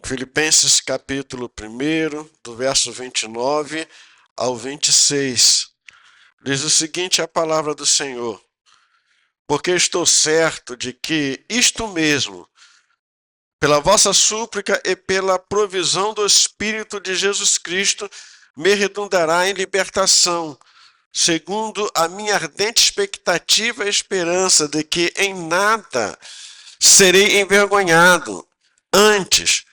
Filipenses capítulo 1, do verso 29 ao 26. Diz o seguinte a palavra do Senhor: porque estou certo de que isto mesmo, pela vossa súplica e pela provisão do Espírito de Jesus Cristo, me redundará em libertação, segundo a minha ardente expectativa e esperança de que em nada serei envergonhado. Antes,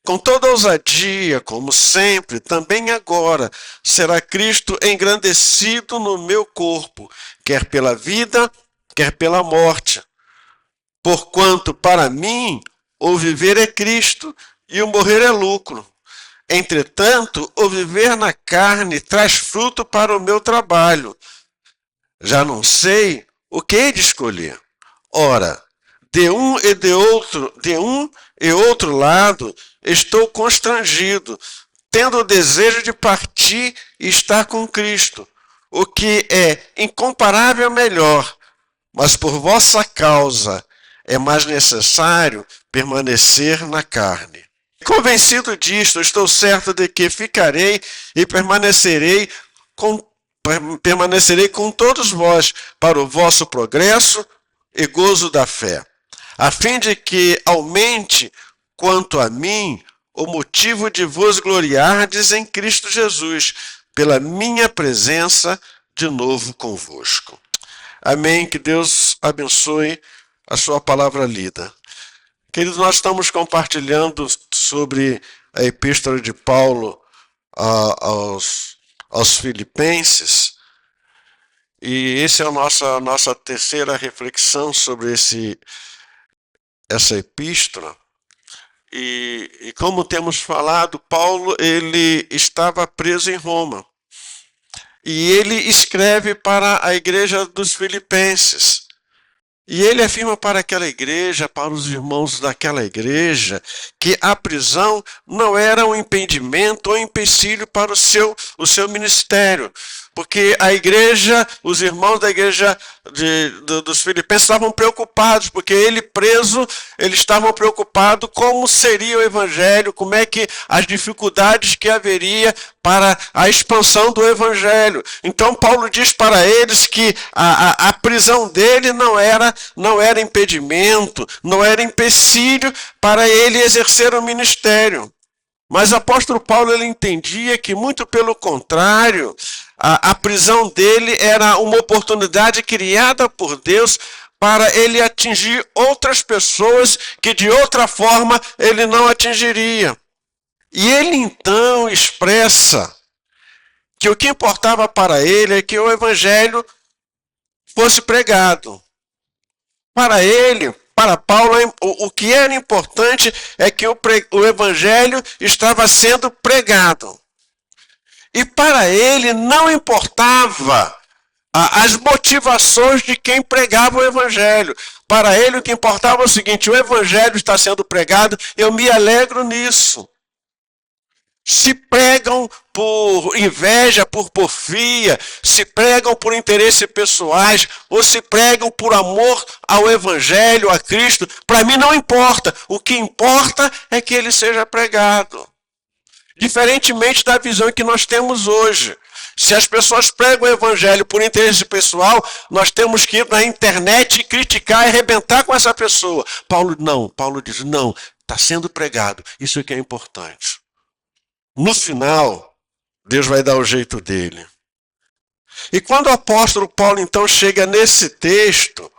com toda ousadia, como sempre, também agora, será Cristo engrandecido no meu corpo, quer pela vida, quer pela morte. Porquanto para mim o viver é Cristo e o morrer é lucro. Entretanto, o viver na carne traz fruto para o meu trabalho. Já não sei o que hei de escolher. Ora, de um e outro lado, estou constrangido, tendo o desejo de partir e estar com Cristo, o que é incomparável melhor, mas por vossa causa é mais necessário permanecer na carne. Convencido disto, estou certo de que ficarei e permanecerei com todos vós para o vosso progresso e gozo da fé, a fim de que aumente, quanto a mim, o motivo de vos gloriardes em Cristo Jesus, pela minha presença de novo convosco. Amém. Que Deus abençoe a sua palavra lida. Queridos, nós estamos compartilhando sobre a epístola de Paulo aos Filipenses, e essa é a nossa terceira reflexão sobre essa epístola. E como temos falado, Paulo ele estava preso em Roma. E ele escreve para a igreja dos Filipenses. E ele afirma para aquela igreja, para os irmãos daquela igreja, que a prisão não era um impedimento ou empecilho para o seu ministério. Porque a igreja, os irmãos da igreja dos Filipenses estavam preocupados, porque ele preso, eles estavam preocupados como seria o evangelho, como é que as dificuldades que haveria para a expansão do evangelho. Então Paulo diz para eles que a prisão dele não era impedimento, não era empecilho para ele exercer o ministério. Mas o apóstolo Paulo ele entendia que, muito pelo contrário, a prisão dele era uma oportunidade criada por Deus para ele atingir outras pessoas que de outra forma ele não atingiria. E ele então expressa que o que importava para ele é que o evangelho fosse pregado. Para ele, para Paulo, o que era importante é que o evangelho estava sendo pregado. E para ele não importava as motivações de quem pregava o evangelho. Para ele o que importava é o seguinte: o evangelho está sendo pregado, eu me alegro nisso. Se pregam por inveja, por porfia, se pregam por interesses pessoais, ou se pregam por amor ao Evangelho, a Cristo, para mim não importa. O que importa é que ele seja pregado. Diferentemente da visão que nós temos hoje. Se as pessoas pregam o Evangelho por interesse pessoal, nós temos que ir na internet e criticar e arrebentar com essa pessoa. Paulo diz, não, está sendo pregado, isso é que é importante. No final, Deus vai dar o jeito dele. E quando o apóstolo Paulo então chega nesse texto,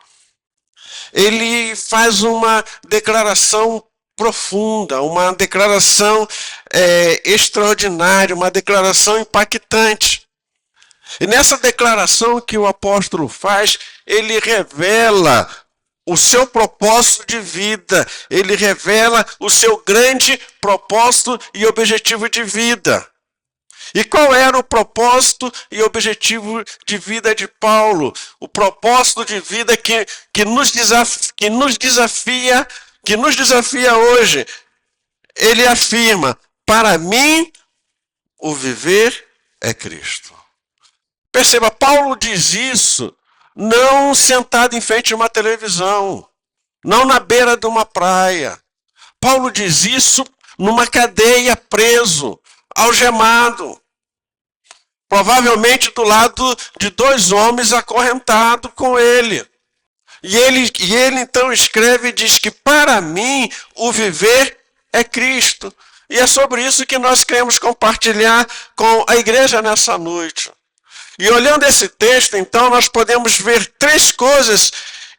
ele faz uma declaração profunda, uma declaração extraordinária, uma declaração impactante. E nessa declaração que o apóstolo faz, ele revela o seu propósito de vida, ele revela o seu grande propósito e objetivo de vida. E qual era o propósito e objetivo de vida de Paulo? O propósito de vida que nos desafia hoje. Ele afirma: para mim, o viver é Cristo. Perceba, Paulo diz isso não sentado em frente a uma televisão, não na beira de uma praia. Paulo diz isso numa cadeia, preso, algemado. Provavelmente do lado de dois homens acorrentados com ele. E ele então escreve e diz que para mim o viver é Cristo. E é sobre isso que nós queremos compartilhar com a igreja nessa noite. E olhando esse texto, então, nós podemos ver três coisas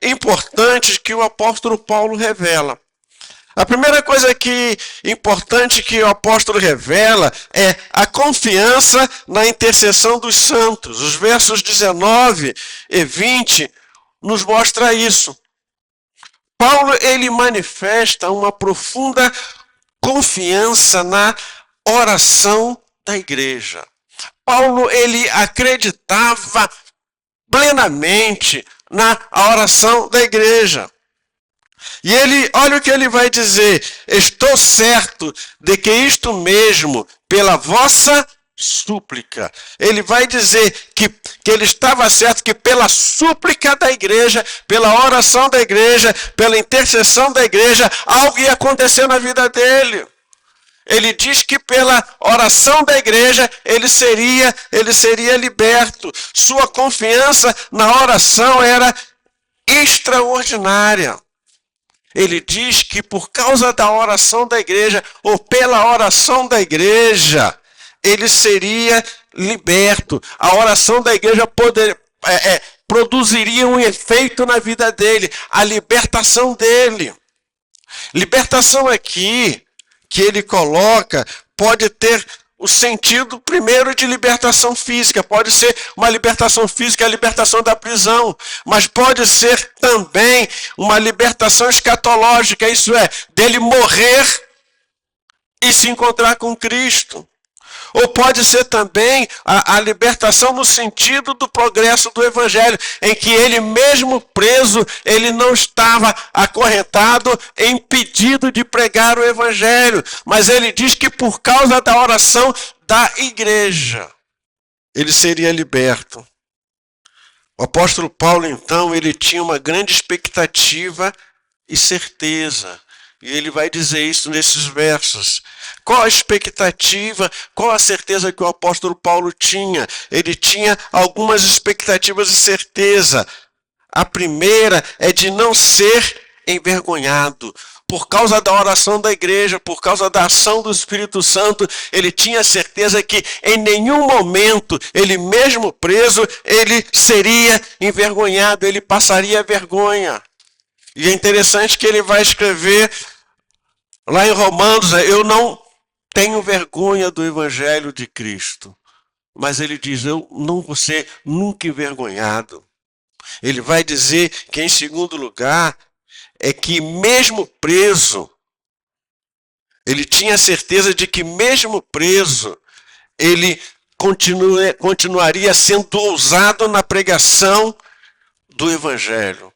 importantes que o apóstolo Paulo revela. A primeira coisa importante que o apóstolo revela é a confiança na intercessão dos santos. Os versos 19 e 20 nos mostra isso. Paulo, ele manifesta uma profunda confiança na oração da igreja. Paulo, ele acreditava plenamente na oração da igreja. E olha o que ele vai dizer: estou certo de que isto mesmo, pela vossa súplica. Ele vai dizer que ele estava certo que pela súplica da igreja, pela oração da igreja, pela intercessão da igreja, algo ia acontecer na vida dele. Ele diz que pela oração da igreja ele seria liberto. Sua confiança na oração era extraordinária. Ele diz que por causa da oração da igreja, ou pela oração da igreja, ele seria liberto. A oração da igreja produziria um efeito na vida dele, a libertação dele. Libertação aqui, que ele coloca, pode ter o sentido primeiro de libertação física. Pode ser uma libertação física, a libertação da prisão. Mas pode ser também uma libertação escatológica, isso é, dele morrer e se encontrar com Cristo. Ou pode ser também a libertação no sentido do progresso do Evangelho, em que ele mesmo preso, ele não estava acorrentado, impedido de pregar o Evangelho. Mas ele diz que por causa da oração da igreja, ele seria liberto. O apóstolo Paulo, então, ele tinha uma grande expectativa e certeza. E ele vai dizer isso nesses versos. Qual a expectativa, qual a certeza que o apóstolo Paulo tinha? Ele tinha algumas expectativas e certeza. A primeira é de não ser envergonhado. Por causa da oração da igreja, por causa da ação do Espírito Santo, ele tinha certeza que em nenhum momento, ele mesmo preso, ele seria envergonhado, ele passaria vergonha. E é interessante que ele vai escrever lá em Romanos, eu não tenho vergonha do Evangelho de Cristo. Mas ele diz, eu não vou ser nunca envergonhado. Ele vai dizer que, em segundo lugar, é que mesmo preso, ele tinha certeza de que mesmo preso, ele continuaria sendo ousado na pregação do Evangelho.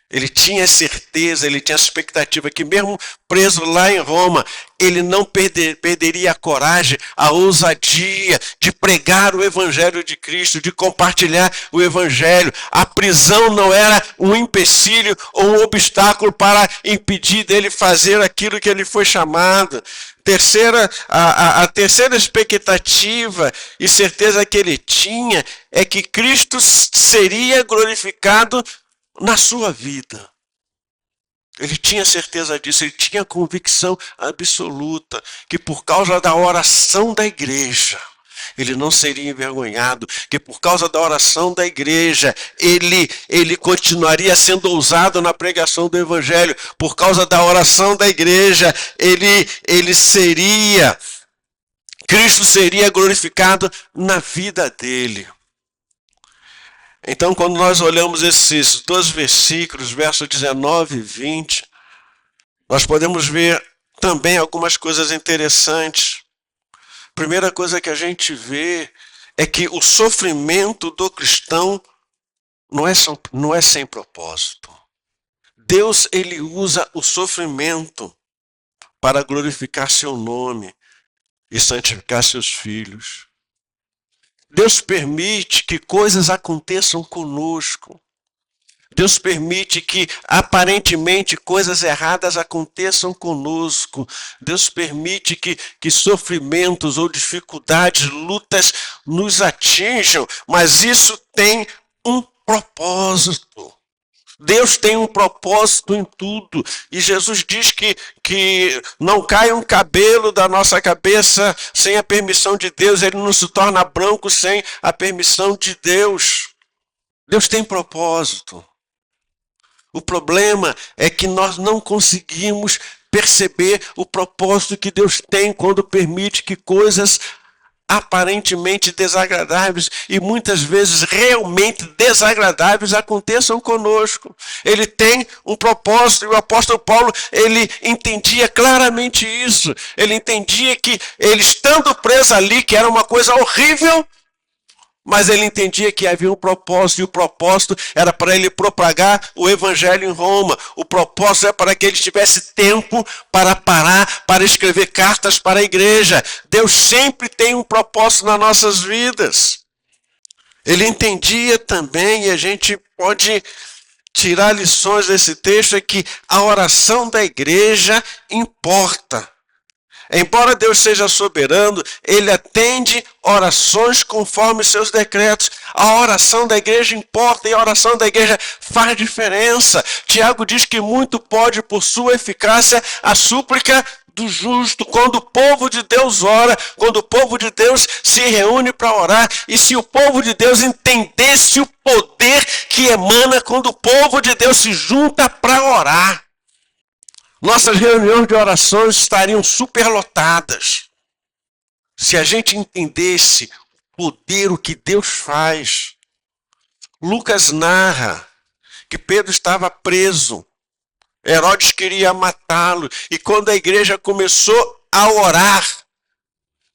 Ele tinha certeza, ele tinha expectativa que mesmo preso lá em Roma, ele não perderia a coragem, a ousadia de pregar o Evangelho de Cristo, de compartilhar o Evangelho. A prisão não era um empecilho ou um obstáculo para impedir dele fazer aquilo que ele foi chamado. A terceira expectativa e certeza que ele tinha é que Cristo seria glorificado na sua vida. Ele tinha certeza disso, ele tinha convicção absoluta que por causa da oração da igreja, ele não seria envergonhado, que por causa da oração da igreja, ele continuaria sendo ousado na pregação do Evangelho, por causa da oração da igreja, Cristo seria glorificado na vida dele. Então, quando nós olhamos esses dois versículos, versos 19 e 20, nós podemos ver também algumas coisas interessantes. Primeira coisa que a gente vê é que o sofrimento do cristão não é sem propósito. Deus, ele usa o sofrimento para glorificar seu nome e santificar seus filhos. Deus permite que coisas aconteçam conosco. Deus permite que aparentemente coisas erradas aconteçam conosco. Deus permite que sofrimentos ou dificuldades, lutas nos atinjam, mas isso tem um propósito. Deus tem um propósito em tudo. E Jesus diz que não cai um cabelo da nossa cabeça sem a permissão de Deus. Ele não se torna branco sem a permissão de Deus. Deus tem propósito. O problema é que nós não conseguimos perceber o propósito que Deus tem quando permite que coisas aparentemente desagradáveis e muitas vezes realmente desagradáveis aconteçam conosco. Ele tem um propósito e o apóstolo Paulo, ele entendia claramente isso. Ele entendia que ele estando preso ali, que era uma coisa horrível, mas ele entendia que havia um propósito, e o propósito era para ele propagar o evangelho em Roma. O propósito é para que ele tivesse tempo para parar, para escrever cartas para a igreja. Deus sempre tem um propósito nas nossas vidas. Ele entendia também, e a gente pode tirar lições desse texto, é que a oração da igreja importa. Embora Deus seja soberano, ele atende orações conforme seus decretos. A oração da igreja importa e a oração da igreja faz diferença. Tiago diz que muito pode, por sua eficácia, a súplica do justo. Quando o povo de Deus ora, quando o povo de Deus se reúne para orar, e se o povo de Deus entendesse o poder que emana quando o povo de Deus se junta para orar, nossas reuniões de orações estariam superlotadas. Se a gente entendesse o poder, o que Deus faz. Lucas narra que Pedro estava preso. Herodes queria matá-lo. E quando a igreja começou a orar,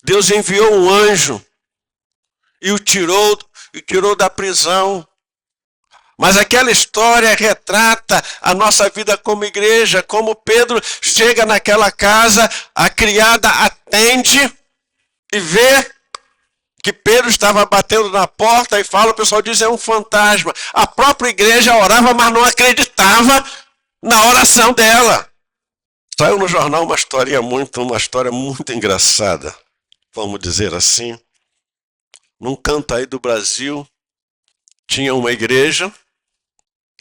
Deus enviou um anjo e o tirou da prisão. Mas aquela história retrata a nossa vida como igreja, como Pedro chega naquela casa, a criada atende e vê que Pedro estava batendo na porta e fala, o pessoal diz, é um fantasma. A própria igreja orava, mas não acreditava na oração dela. Saiu no jornal uma história muito engraçada, vamos dizer assim. Num canto aí do Brasil, tinha uma igreja,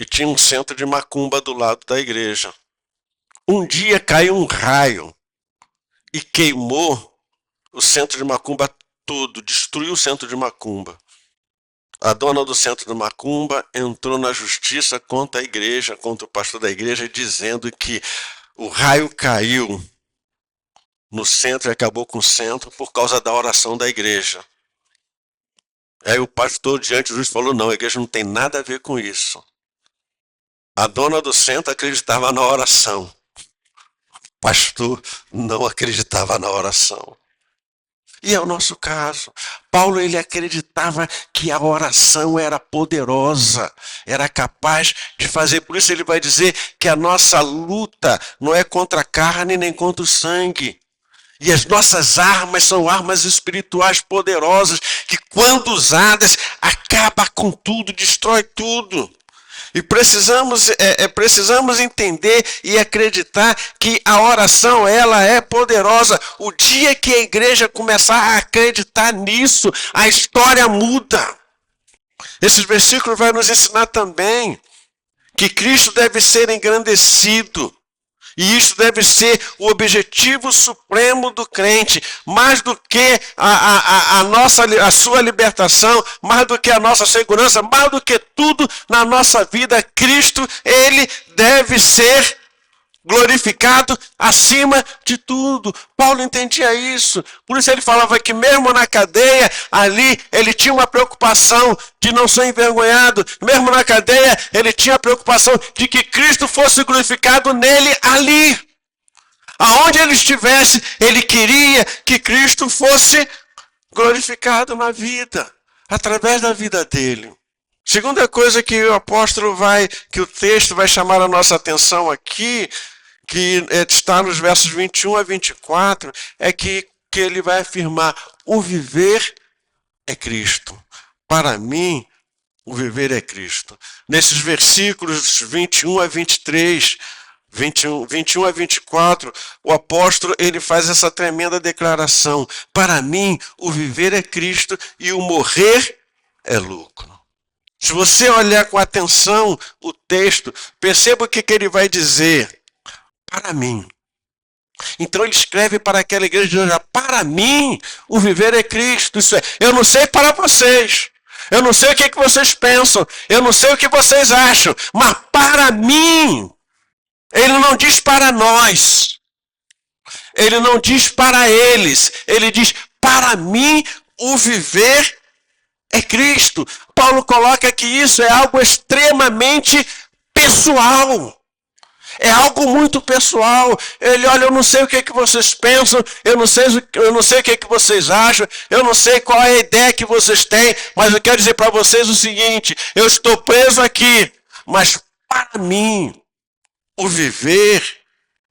e tinha um centro de macumba do lado da igreja. Um dia caiu um raio e queimou o centro de macumba todo, destruiu o centro de macumba. A dona do centro de macumba entrou na justiça contra a igreja, contra o pastor da igreja, dizendo que o raio caiu no centro e acabou com o centro por causa da oração da igreja. Aí o pastor diante do juiz falou, não, a igreja não tem nada a ver com isso. A dona do centro acreditava na oração. O pastor não acreditava na oração. E é o nosso caso. Paulo, ele acreditava que a oração era poderosa, era capaz de fazer. Por isso ele vai dizer que a nossa luta não é contra a carne nem contra o sangue. E as nossas armas são armas espirituais poderosas, que quando usadas, acaba com tudo, destrói tudo. E precisamos entender e acreditar que a oração, ela é poderosa. O dia que a igreja começar a acreditar nisso, a história muda. Esse versículo vai nos ensinar também que Cristo deve ser engrandecido. E isso deve ser o objetivo supremo do crente, mais do que a sua libertação, mais do que a nossa segurança, mais do que tudo na nossa vida. Cristo, ele deve ser glorificado acima de tudo. Paulo entendia isso. Por isso ele falava que mesmo na cadeia, ali, ele tinha uma preocupação de não ser envergonhado. Mesmo na cadeia, ele tinha a preocupação de que Cristo fosse glorificado nele ali. Aonde ele estivesse, ele queria que Cristo fosse glorificado na vida, através da vida dele. Segunda coisa que que o texto vai chamar a nossa atenção aqui, que está nos versos 21 a 24, é que ele vai afirmar, o viver é Cristo. Para mim, o viver é Cristo. Nesses versículos 21 a 23, 21 a 24, o apóstolo ele faz essa tremenda declaração: para mim, o viver é Cristo e o morrer é lucro. Se você olhar com atenção o texto, perceba o que ele vai dizer. Para mim. Então ele escreve para aquela igreja de hoje: para mim, o viver é Cristo. Isso é, eu não sei para vocês. Eu não sei o que vocês pensam. Eu não sei o que vocês acham. Mas para mim, ele não diz para nós. Ele não diz para eles. Ele diz: para mim, o viver é Cristo. Paulo coloca que isso é algo extremamente pessoal. É algo muito pessoal. Ele olha, eu não sei o que vocês pensam, eu não sei o que vocês acham, eu não sei qual é a ideia que vocês têm, mas eu quero dizer para vocês o seguinte: eu estou preso aqui, mas para mim, o viver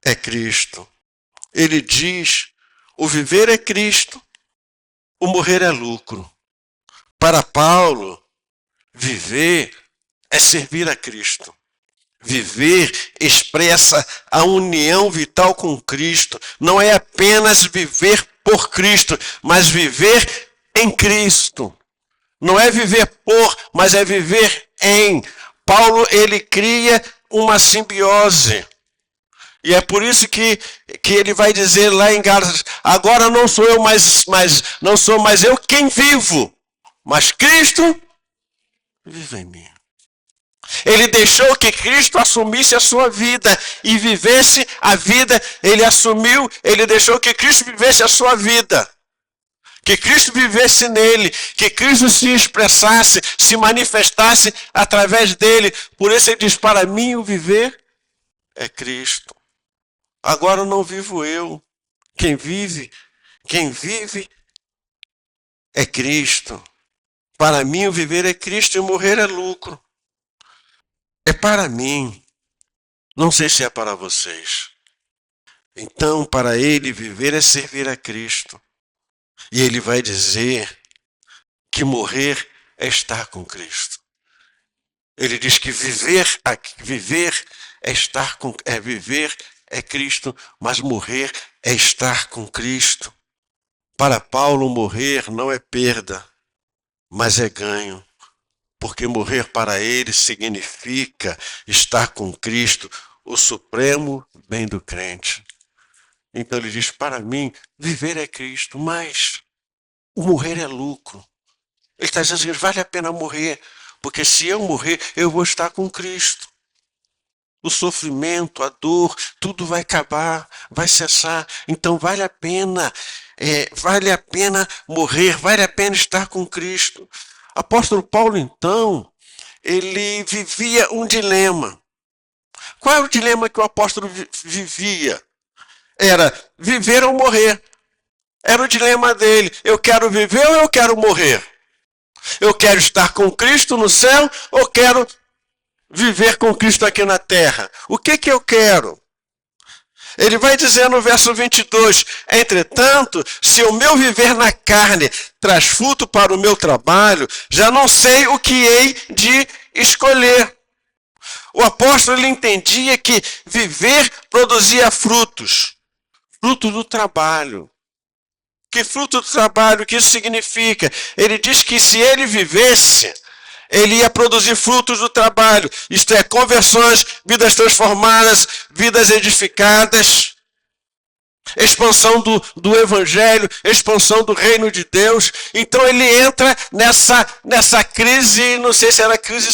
é Cristo. Ele diz, o viver é Cristo, o morrer é lucro. Para Paulo, viver é servir a Cristo. Viver expressa a união vital com Cristo. Não é apenas viver por Cristo, mas viver em Cristo. Não é viver por, mas é viver em. Paulo, ele cria uma simbiose. E é por isso que ele vai dizer lá em Gálatas: agora não sou eu não sou mais eu quem vivo, mas Cristo vive em mim. Ele deixou que Cristo assumisse a sua vida e vivesse a vida. Ele deixou que Cristo vivesse a sua vida. Que Cristo vivesse nele. Que Cristo se expressasse, se manifestasse através dele. Por isso ele diz: para mim o viver é Cristo. Agora não vivo eu. Quem vive é Cristo. Para mim o viver é Cristo e o morrer é lucro. É para mim. Não sei se é para vocês. Então, para ele, viver é servir a Cristo. E ele vai dizer que morrer é estar com Cristo. Ele diz que viver é Cristo, mas morrer é estar com Cristo. Para Paulo, morrer não é perda, mas é ganho. Porque morrer para ele significa estar com Cristo, o supremo bem do crente. Então ele diz: para mim, viver é Cristo, mas o morrer é lucro. Ele está dizendo assim: vale a pena morrer, porque se eu morrer, eu vou estar com Cristo. O sofrimento, a dor, tudo vai acabar, vai cessar. Então vale a pena morrer, vale a pena estar com Cristo. Apóstolo Paulo, então, ele vivia um dilema. Qual é o dilema que o apóstolo vivia? Era viver ou morrer. Era o dilema dele. Eu quero viver ou eu quero morrer? Eu quero estar com Cristo no céu ou quero viver com Cristo aqui na terra? O que eu quero? Ele vai dizer no verso 22, entretanto, se o meu viver na carne traz fruto para o meu trabalho, já não sei o que hei de escolher. O apóstolo ele entendia que viver produzia frutos. Fruto do trabalho. Que fruto do trabalho, o que isso significa? Ele diz que se ele vivesse, ele ia produzir frutos do trabalho. Isto é, conversões, vidas transformadas, vidas edificadas, expansão do evangelho, expansão do reino de Deus. Então ele entra nessa crise, não sei se era crise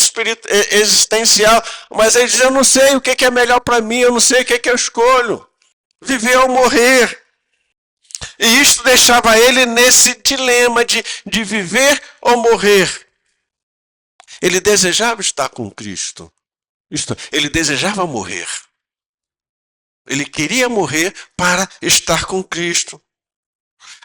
existencial, mas ele diz: eu não sei o que é melhor para mim, eu não sei o que eu escolho. Viver ou morrer. E isto deixava ele nesse dilema de viver ou morrer. Ele desejava estar com Cristo. Ele desejava morrer. Ele queria morrer para estar com Cristo.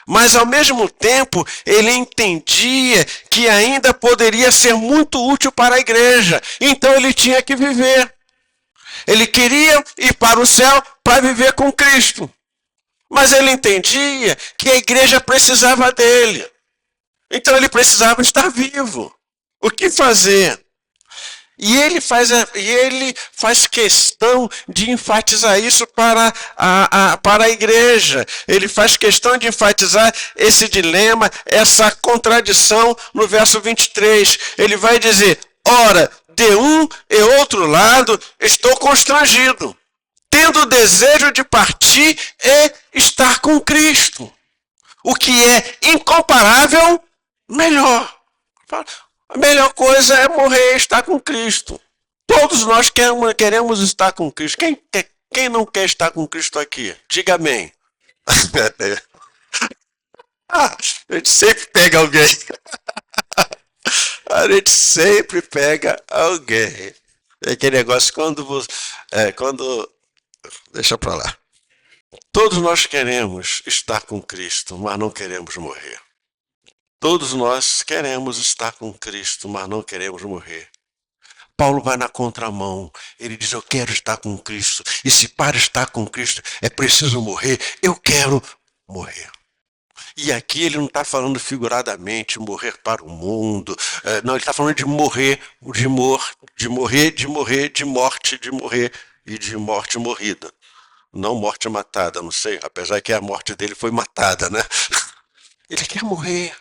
Mas, ao mesmo tempo, ele entendia que ainda poderia ser muito útil para a igreja. Então, ele tinha que viver. Ele queria ir para o céu para viver com Cristo. Mas ele entendia que a igreja precisava dele. Então, ele precisava estar vivo. O que fazer? E ele faz questão de enfatizar isso para a igreja. Ele faz questão de enfatizar esse dilema, essa contradição no verso 23. Ele vai dizer: ora, de um e outro lado estou constrangido, tendo o desejo de partir e estar com Cristo, o que é incomparável melhor. A melhor coisa é morrer e estar com Cristo. Todos nós queremos estar com Cristo. Quem não quer estar com Cristo aqui? Diga amém. A gente sempre pega alguém. A gente sempre pega alguém. É aquele negócio quando deixa pra lá. Todos nós queremos estar com Cristo, mas não queremos morrer. Todos nós queremos estar com Cristo, mas não queremos morrer. Paulo vai na contramão. Ele diz: eu quero estar com Cristo. E se para estar com Cristo é preciso morrer, eu quero morrer. E aqui ele não está falando figuradamente morrer para o mundo. Não, ele está falando de morrer, de morrer, de morte, de morrer e de morte morrida. Não morte matada, não sei. Apesar que a morte dele foi matada, né? Ele quer morrer.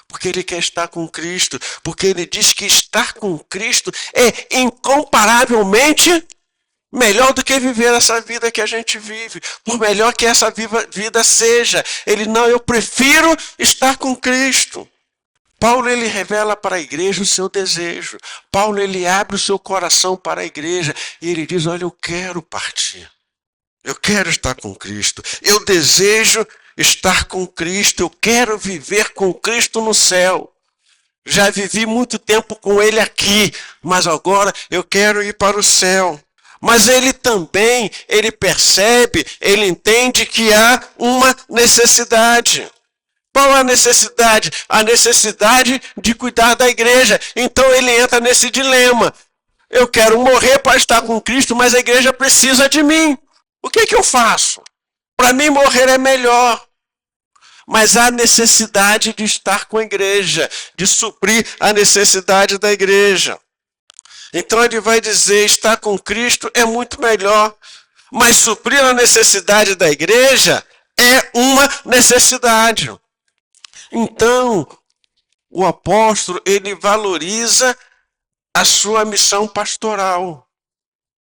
Porque ele quer estar com Cristo, porque ele diz que estar com Cristo é incomparavelmente melhor do que viver essa vida que a gente vive, por melhor que essa vida seja. Eu prefiro estar com Cristo. Paulo, ele revela para a igreja o seu desejo. Paulo, ele abre o seu coração para a igreja e ele diz: olha, eu quero partir. Eu quero estar com Cristo. Eu desejo estar com Cristo. Eu quero viver com Cristo no céu. Já vivi muito tempo com Ele aqui, mas agora eu quero ir para o céu. Mas ele também, ele percebe, ele entende que há uma necessidade. Qual é a necessidade? A necessidade de cuidar da igreja. Então ele entra nesse dilema. Eu quero morrer para estar com Cristo, mas a igreja precisa de mim. O que eu faço? Para mim morrer é melhor. Mas há necessidade de estar com a igreja, de suprir a necessidade da igreja. Então ele vai dizer: estar com Cristo é muito melhor. Mas suprir a necessidade da igreja é uma necessidade. Então, o apóstolo, ele valoriza a sua missão pastoral.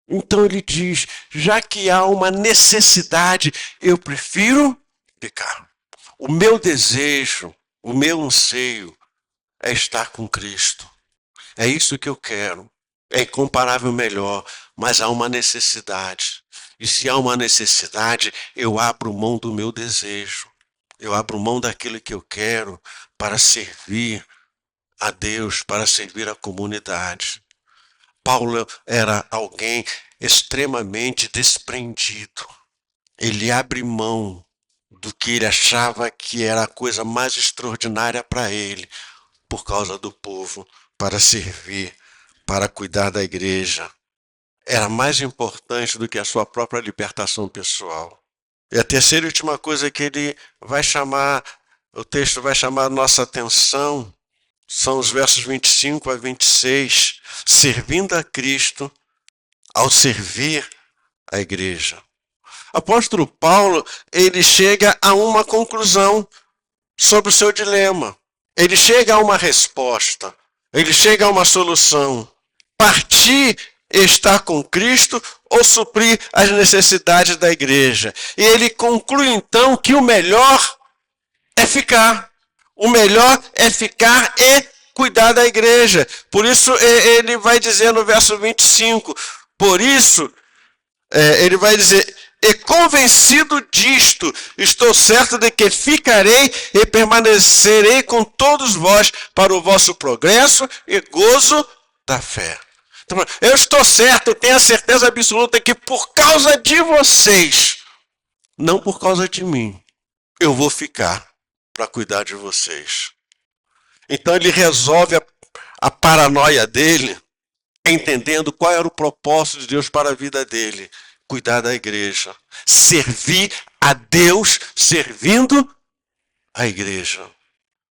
Então ele diz: já que há uma necessidade, eu prefiro ficar. O meu desejo, o meu anseio é estar com Cristo. É isso que eu quero. É incomparável melhor, mas há uma necessidade. E se há uma necessidade, eu abro mão do meu desejo. Eu abro mão daquilo que eu quero para servir a Deus, para servir a comunidade. Paulo era alguém extremamente desprendido. Ele abre mão do que ele achava que era a coisa mais extraordinária para ele, por causa do povo, para servir, para cuidar da igreja. Era mais importante do que a sua própria libertação pessoal. E a terceira e última coisa que ele vai chamar, o texto vai chamar a nossa atenção, são os versos 25 a 26, servindo a Cristo ao servir a igreja. O apóstolo Paulo, ele chega a uma conclusão sobre o seu dilema. Ele chega a uma resposta, ele chega a uma solução. Partir e estar com Cristo ou suprir as necessidades da igreja. E ele conclui então que o melhor é ficar. O melhor é ficar e cuidar da igreja. Por isso ele vai dizer no verso 25, por isso ele vai dizer: e convencido disto, estou certo de que ficarei e permanecerei com todos vós para o vosso progresso e gozo da fé. Então, eu estou certo, eu tenho a certeza absoluta que por causa de vocês, não por causa de mim, eu vou ficar para cuidar de vocês. Então ele resolve a paranoia dele, entendendo qual era o propósito de Deus para a vida dele. Cuidar da igreja, servir a Deus servindo a igreja.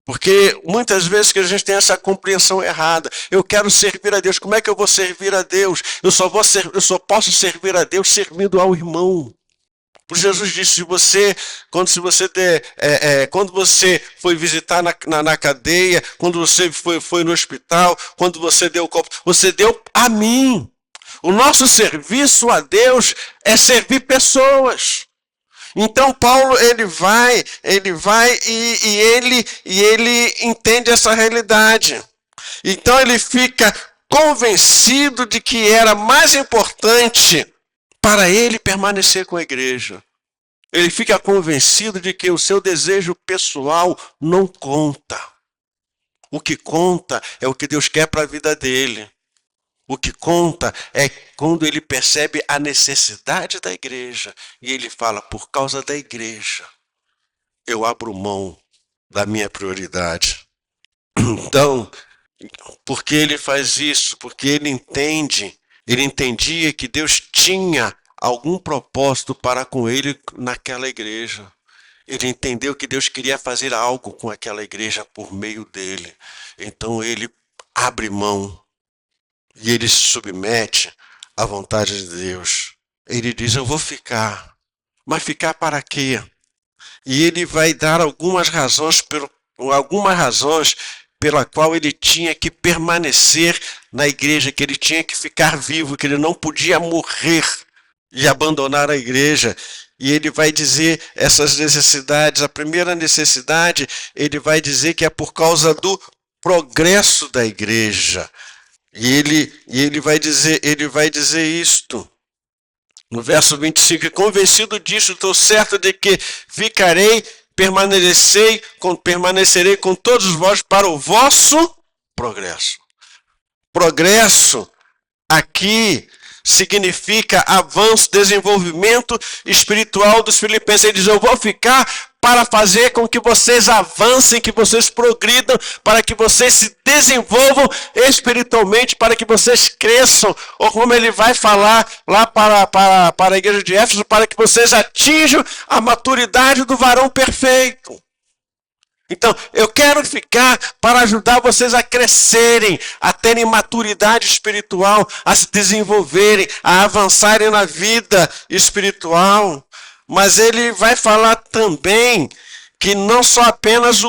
Porque muitas vezes que a gente tem essa compreensão errada. Eu quero servir a Deus. Como é que eu vou servir a Deus? Eu só posso servir a Deus servindo ao irmão. Por Jesus disse, quando você foi visitar na cadeia, quando você foi no hospital, quando você deu o copo, você deu a mim. O nosso serviço a Deus é servir pessoas. Então Paulo ele vai e ele entende essa realidade. Então ele fica convencido de que era mais importante para ele permanecer com a igreja. Ele fica convencido de que o seu desejo pessoal não conta. O que conta é o que Deus quer para a vida dele. O que conta é quando ele percebe a necessidade da igreja. E ele fala, por causa da igreja, eu abro mão da minha prioridade. Então, por que ele faz isso? Porque ele entendia que Deus tinha algum propósito para com ele naquela igreja. Ele entendeu que Deus queria fazer algo com aquela igreja por meio dele. Então ele abre mão e ele se submete à vontade de Deus. Ele diz, eu vou ficar. Mas ficar para quê? E ele vai dar algumas razões pela qual ele tinha que permanecer na igreja, que ele tinha que ficar vivo, que ele não podia morrer e abandonar a igreja. E ele vai dizer essas necessidades. A primeira necessidade, ele vai dizer que é por causa do progresso da igreja. E ele vai dizer isto. No verso 25, convencido disso, estou certo de que permanecerei com todos vós para o vosso progresso. Progresso aqui significa avanço, desenvolvimento espiritual dos filipenses. Ele diz, eu vou ficar para fazer com que vocês avancem, que vocês progridam, para que vocês se desenvolvam espiritualmente, para que vocês cresçam, ou como ele vai falar lá para a igreja de Éfeso, para que vocês atinjam a maturidade do varão perfeito. Então, eu quero ficar para ajudar vocês a crescerem, a terem maturidade espiritual, a se desenvolverem, a avançarem na vida espiritual. Mas ele vai falar também que não só apenas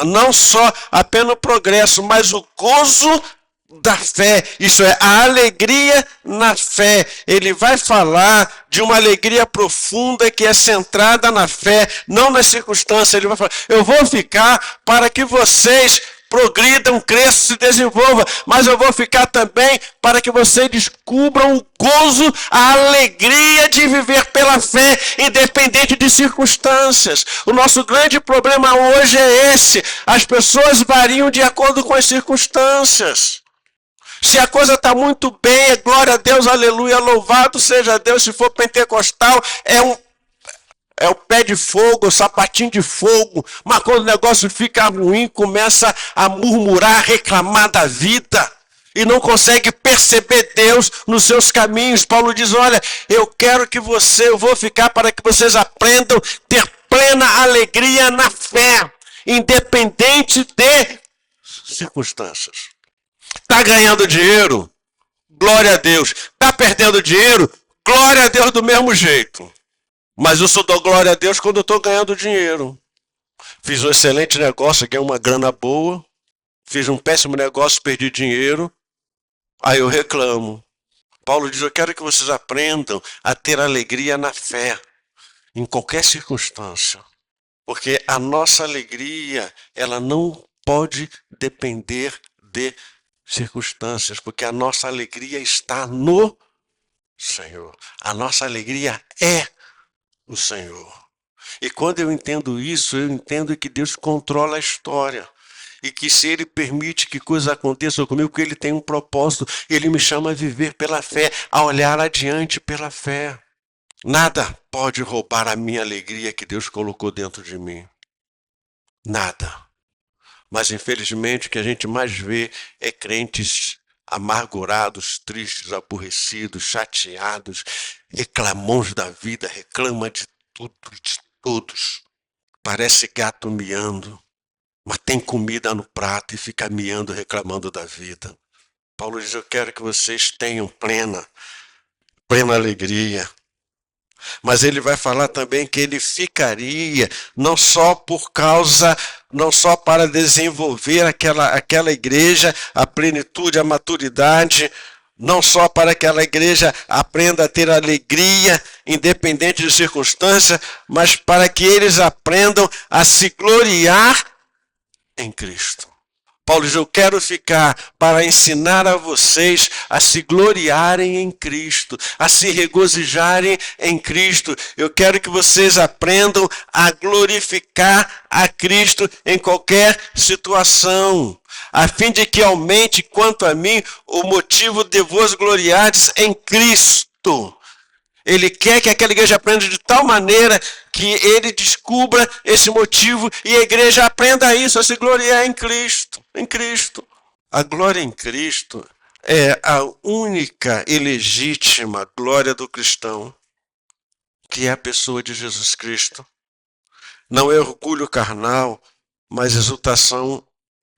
não só apenas o progresso, mas o gozo da fé, isso é, a alegria na fé. Ele vai falar de uma alegria profunda que é centrada na fé, não nas circunstâncias. Ele vai falar, eu vou ficar para que vocês progridam, cresçam, se desenvolvam, mas eu vou ficar também para que vocês descubram o gozo, a alegria de viver pela fé, independente de circunstâncias. O nosso grande problema hoje é esse, as pessoas variam de acordo com as circunstâncias. Se a coisa está muito bem, glória a Deus, aleluia, louvado seja Deus. Se for pentecostal, é o pé de fogo, o sapatinho de fogo. Mas quando o negócio fica ruim, começa a murmurar, reclamar da vida. E não consegue perceber Deus nos seus caminhos. Paulo diz, olha, eu vou ficar para que vocês aprendam a ter plena alegria na fé, independente de circunstâncias. Está ganhando dinheiro? Glória a Deus. Está perdendo dinheiro? Glória a Deus do mesmo jeito. Mas eu só dou glória a Deus quando eu estou ganhando dinheiro. Fiz um excelente negócio, ganhei uma grana boa. Fiz um péssimo negócio, perdi dinheiro. Aí eu reclamo. Paulo diz, eu quero que vocês aprendam a ter alegria na fé, em qualquer circunstância. Porque a nossa alegria, ela não pode depender de circunstâncias, porque a nossa alegria está no Senhor. A nossa alegria é o Senhor. E quando eu entendo isso, eu entendo que Deus controla a história. E que se Ele permite que coisas aconteçam comigo, porque Ele tem um propósito, Ele me chama a viver pela fé, a olhar adiante pela fé. Nada pode roubar a minha alegria que Deus colocou dentro de mim. Nada. Mas, infelizmente, o que a gente mais vê é crentes amargurados, tristes, aborrecidos, chateados, reclamões da vida, reclama de tudo, de todos. parece gato miando, mas tem comida no prato e fica miando, reclamando da vida. Paulo diz, eu quero que vocês tenham plena alegria. Mas ele vai falar também que ele ficaria não só para desenvolver aquela igreja, a plenitude, a maturidade, não só para que aquela igreja aprenda a ter alegria, independente de circunstâncias, mas para que eles aprendam a se gloriar em Cristo. Paulo diz, eu quero ficar para ensinar a vocês a se gloriarem em Cristo, a se regozijarem em Cristo. Eu quero que vocês aprendam a glorificar a Cristo em qualquer situação, a fim de que aumente, quanto a mim, o motivo de vos gloriardes em Cristo. Ele quer que aquela igreja aprenda de tal maneira que ele descubra esse motivo e a igreja aprenda isso, a se gloriar em Cristo. Em Cristo. A glória em Cristo é a única e legítima glória do cristão, que é a pessoa de Jesus Cristo. Não é orgulho carnal, mas exultação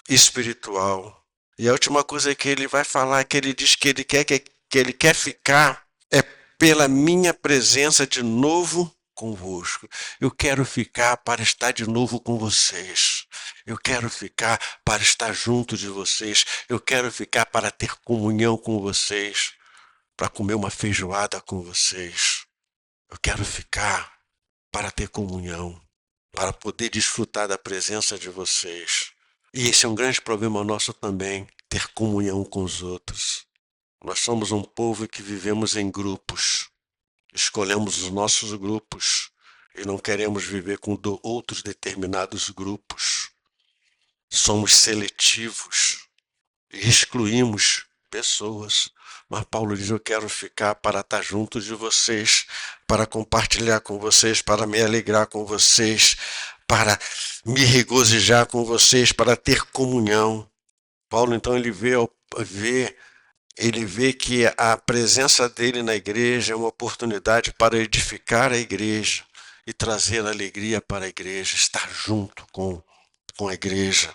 espiritual. E a última coisa que ele vai falar, que ele diz que ele quer ficar, é pela minha presença de novo convosco. Eu quero ficar para estar de novo com vocês. Eu quero ficar para estar junto de vocês. Eu quero ficar para ter comunhão com vocês, para comer uma feijoada com vocês. Eu quero ficar para ter comunhão, para poder desfrutar da presença de vocês. E esse é um grande problema nosso também, ter comunhão com os outros. Nós somos um povo que vivemos em grupos. Escolhemos os nossos grupos e não queremos viver com outros determinados grupos. Somos seletivos e excluímos pessoas. Mas Paulo diz, eu quero ficar para estar junto de vocês, para compartilhar com vocês, para me alegrar com vocês, para me regozijar com vocês, para ter comunhão. Paulo, então, ele vê que a presença dele na igreja é uma oportunidade para edificar a igreja e trazer alegria para a igreja, estar junto com a igreja.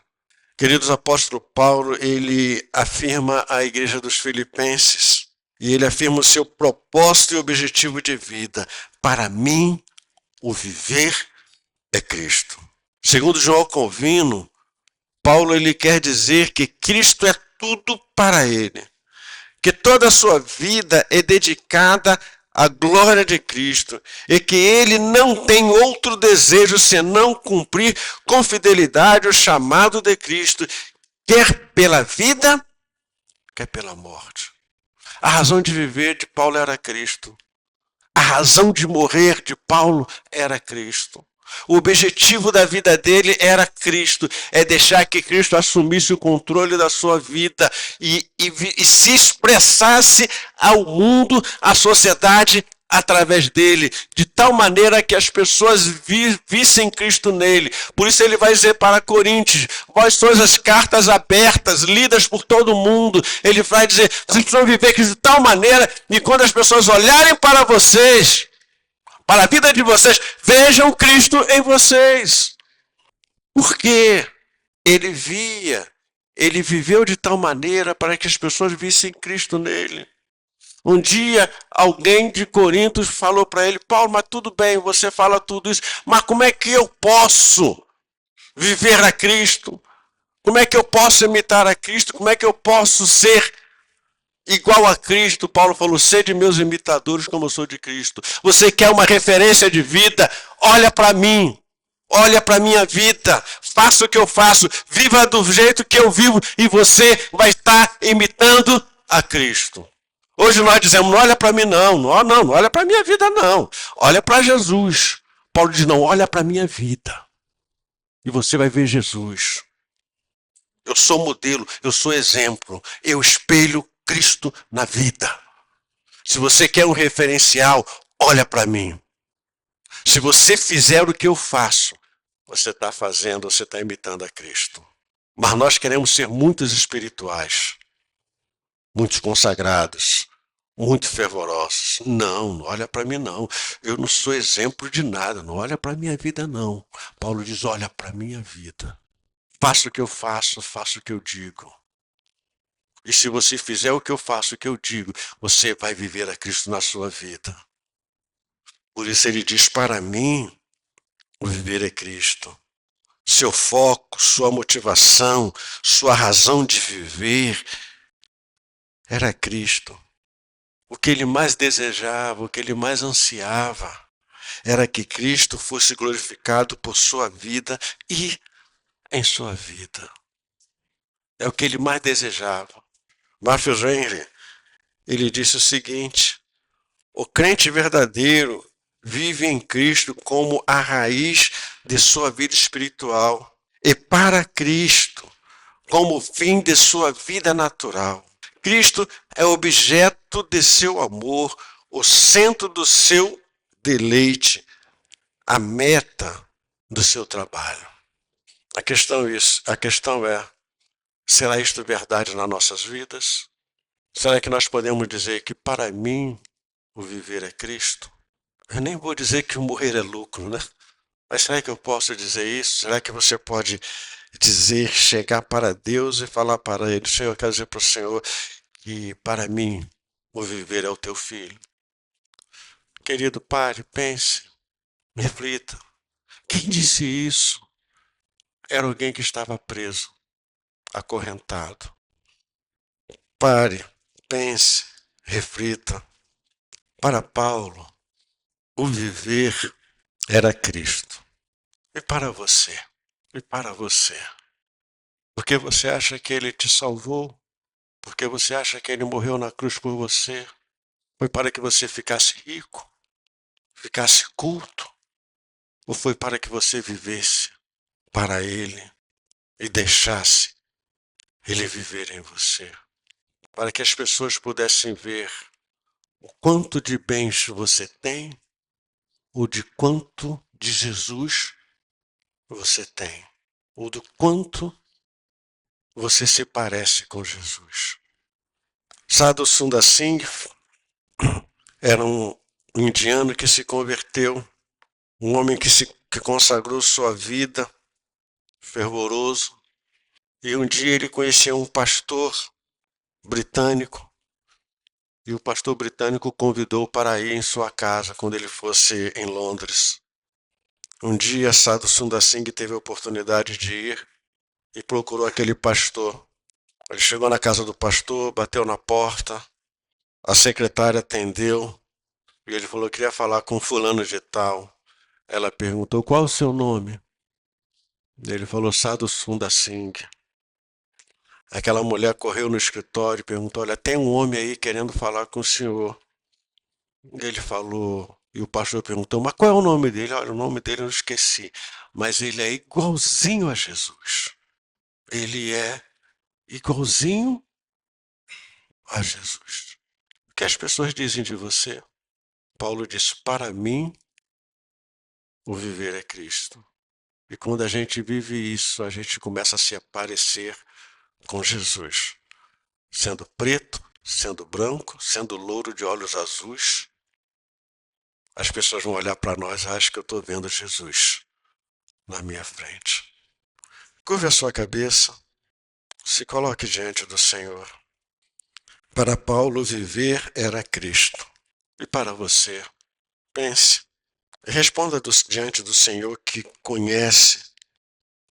Queridos, apóstolo Paulo, ele afirma a igreja dos Filipenses e ele afirma o seu propósito e objetivo de vida. Para mim, o viver é Cristo. Segundo João Calvino, Paulo ele quer dizer que Cristo é tudo para ele. Que toda a sua vida é dedicada à glória de Cristo e que ele não tem outro desejo senão cumprir com fidelidade o chamado de Cristo, quer pela vida, quer pela morte. A razão de viver de Paulo era Cristo. A razão de morrer de Paulo era Cristo. O objetivo da vida dele era Cristo, é deixar que Cristo assumisse o controle da sua vida e se expressasse ao mundo, à sociedade, através dele, de tal maneira que as pessoas vissem Cristo nele. Por isso ele vai dizer para Coríntios, vós sois as cartas abertas, lidas por todo mundo. Ele vai dizer, vocês precisam viver Cristo de tal maneira que quando as pessoas olharem para vocês, para a vida de vocês, vejam Cristo em vocês. Porque ele viveu de tal maneira para que as pessoas vissem Cristo nele. Um dia, alguém de Corinto falou para ele, Paulo, mas tudo bem, você fala tudo isso, mas como é que eu posso viver a Cristo? Como é que eu posso imitar a Cristo? Como é que eu posso ser igual a Cristo? Paulo falou, sede meus imitadores como eu sou de Cristo. Você quer uma referência de vida? Olha para mim. Olha para a minha vida. Faça o que eu faço. Viva do jeito que eu vivo. E você vai estar imitando a Cristo. Hoje nós dizemos, não olha para mim não. Não olha para a minha vida não. Olha para Jesus. Paulo diz, não, olha para a minha vida. E você vai ver Jesus. Eu sou modelo, eu sou exemplo. Eu espelho Cristo na vida. Se você quer um referencial, olha para mim. Se você fizer o que eu faço, você está imitando a Cristo. Mas nós queremos ser muitos espirituais, muitos consagrados, muito fervorosos. Não olha para mim não. Eu não sou exemplo de nada, não olha para minha vida não. Paulo diz, olha para minha vida. Faça o que eu faço, faça o que eu digo. E se você fizer o que eu faço, o que eu digo, você vai viver a Cristo na sua vida. Por isso ele diz, para mim, o viver é Cristo. Seu foco, sua motivação, sua razão de viver era Cristo. O que ele mais desejava, o que ele mais ansiava, era que Cristo fosse glorificado por sua vida e em sua vida. É o que ele mais desejava. Matthew Henry, ele disse o seguinte, o crente verdadeiro vive em Cristo como a raiz de sua vida espiritual e para Cristo como o fim de sua vida natural. Cristo é o objeto de seu amor, o centro do seu deleite, a meta do seu trabalho. A questão é, será isto verdade nas nossas vidas? Será que nós podemos dizer que para mim o viver é Cristo? Eu nem vou dizer que o morrer é lucro, né? Mas será que eu posso dizer isso? Será que você pode dizer, chegar para Deus e falar para Ele, Senhor, eu quero dizer para o Senhor que para mim o viver é o teu filho. Querido Pai, pense, reflita. Quem disse isso? Era alguém que estava preso, acorrentado. Pare, pense, reflita. Para Paulo, o viver era Cristo. E para você? E para você? Porque você acha que Ele te salvou? Porque você acha que Ele morreu na cruz por você? Foi para que você ficasse rico? Ficasse culto? Ou foi para que você vivesse para Ele e deixasse Ele viver em você? Para que as pessoas pudessem ver o quanto de bens você tem ou de quanto de Jesus você tem, ou do quanto você se parece com Jesus. Sadhu Sundar Singh era um indiano que se converteu, um homem que consagrou sua vida, fervoroso, e um dia ele conheceu um pastor britânico, e o pastor britânico o convidou para ir em sua casa quando ele fosse em Londres. Um dia Sadhu Sundar Singh teve a oportunidade de ir e procurou aquele pastor. Ele chegou na casa do pastor, bateu na porta, a secretária atendeu e ele falou que queria falar com fulano de tal. Ela perguntou, qual o seu nome? Ele falou, Sadhu Sundar Singh. Aquela mulher correu no escritório e perguntou, olha, tem um homem aí querendo falar com o senhor. Ele falou, e o pastor perguntou, mas qual é o nome dele? Olha, o nome dele eu não esqueci, mas ele é igualzinho a Jesus. Ele é igualzinho a Jesus. O que as pessoas dizem de você? Paulo diz, para mim, o viver é Cristo. E quando a gente vive isso, a gente começa a se parecer com Jesus. Sendo preto, sendo branco, sendo louro de olhos azuis, as pessoas vão olhar para nós e acham que eu estou vendo Jesus na minha frente. Curve a sua cabeça, se coloque diante do Senhor. Para Paulo, viver era Cristo. E para você, pense. Responda diante do Senhor que conhece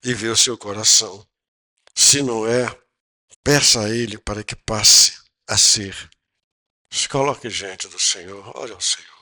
e vê o seu coração. Se não é, peça a Ele para que passe a ser. Se coloque diante do Senhor, ore ao Senhor.